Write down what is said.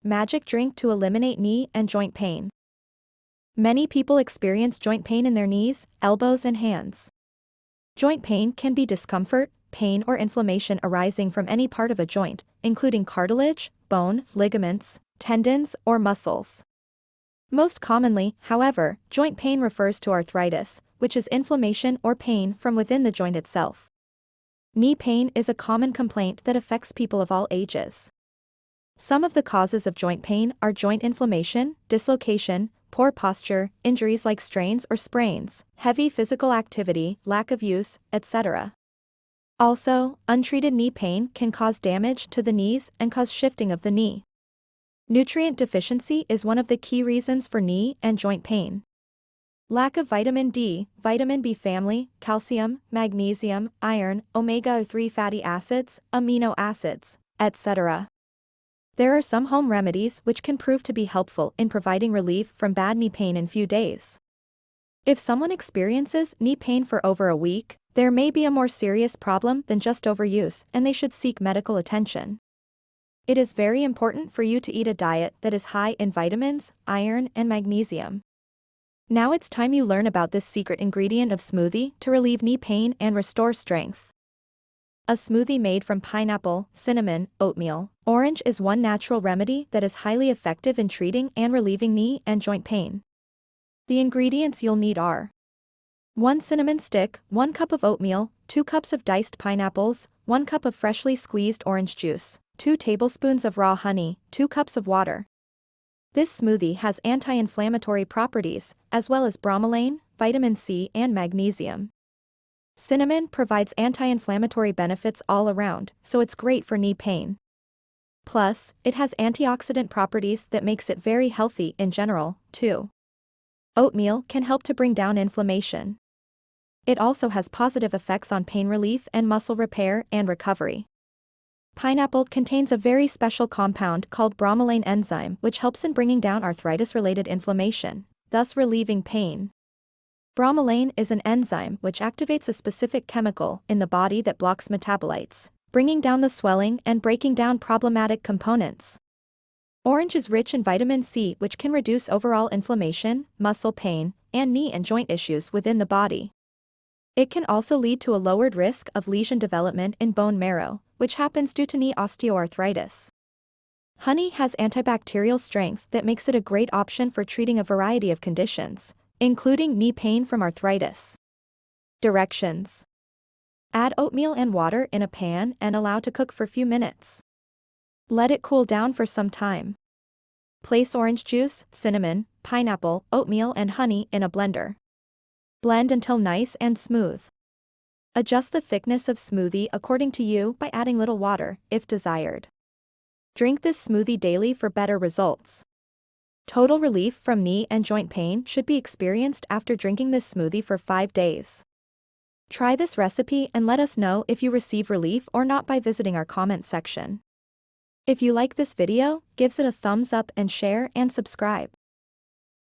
magic drink to eliminate knee and joint pain. Many people experience joint pain in their knees, elbows and hands. Joint pain can be discomfort, pain or inflammation arising from any part of a joint, including cartilage, bone, ligaments, tendons, or muscles. Most commonly, however, joint pain refers to arthritis, which is inflammation or pain from within the joint itself. Knee pain is a common complaint that affects people of all ages. Some of the causes of joint pain are joint inflammation, dislocation, poor posture, injuries like strains or sprains, heavy physical activity, lack of use, etc. Also, untreated knee pain can cause damage to the knees and cause shifting of the knee. Nutrient deficiency is one of the key reasons for knee and joint pain. Lack of vitamin D, vitamin B family, calcium, magnesium, iron, omega-3 fatty acids, amino acids, etc. There are some home remedies which can prove to be helpful in providing relief from bad knee pain in few days. If someone experiences knee pain for over a week, there may be a more serious problem than just overuse, and they should seek medical attention. It is very important for you to eat a diet that is high in vitamins, iron, and magnesium. Now it's time you learn about this secret ingredient of smoothie to relieve knee pain and restore strength. A smoothie made from pineapple, cinnamon, oatmeal, orange is one natural remedy that is highly effective in treating and relieving knee and joint pain. The ingredients you'll need are 1 cinnamon stick, 1 cup of oatmeal, 2 cups of diced pineapples, 1 cup of freshly squeezed orange juice, 2 tablespoons of raw honey, 2 cups of water. This smoothie has anti-inflammatory properties, as well as bromelain, vitamin C and magnesium. Cinnamon provides anti-inflammatory benefits all around, so it's great for knee pain. Plus, it has antioxidant properties that makes it very healthy in general, too. Oatmeal can help to bring down inflammation. It also has positive effects on pain relief and muscle repair and recovery. Pineapple contains a very special compound called bromelain enzyme which helps in bringing down arthritis-related inflammation, thus relieving pain. Bromelain is an enzyme which activates a specific chemical in the body that blocks metabolites, bringing down the swelling and breaking down problematic components. Orange is rich in vitamin C which can reduce overall inflammation, muscle pain, and knee and joint issues within the body. It can also lead to a lowered risk of lesion development in bone marrow, which happens due to knee osteoarthritis. Honey has antibacterial strength that makes it a great option for treating a variety of conditions, including knee pain from arthritis. Directions: add oatmeal and water in a pan and allow to cook for a few minutes. Let it cool down for some time. Place orange juice, cinnamon, pineapple, oatmeal and honey in a blender. Blend until nice and smooth. Adjust the thickness of smoothie according to you by adding little water, if desired. Drink this smoothie daily for better results. Total relief from knee and joint pain should be experienced after drinking this smoothie for 5 days. Try this recipe and let us know if you receive relief or not by visiting our comment section. If you like this video, give it a thumbs up and share and subscribe.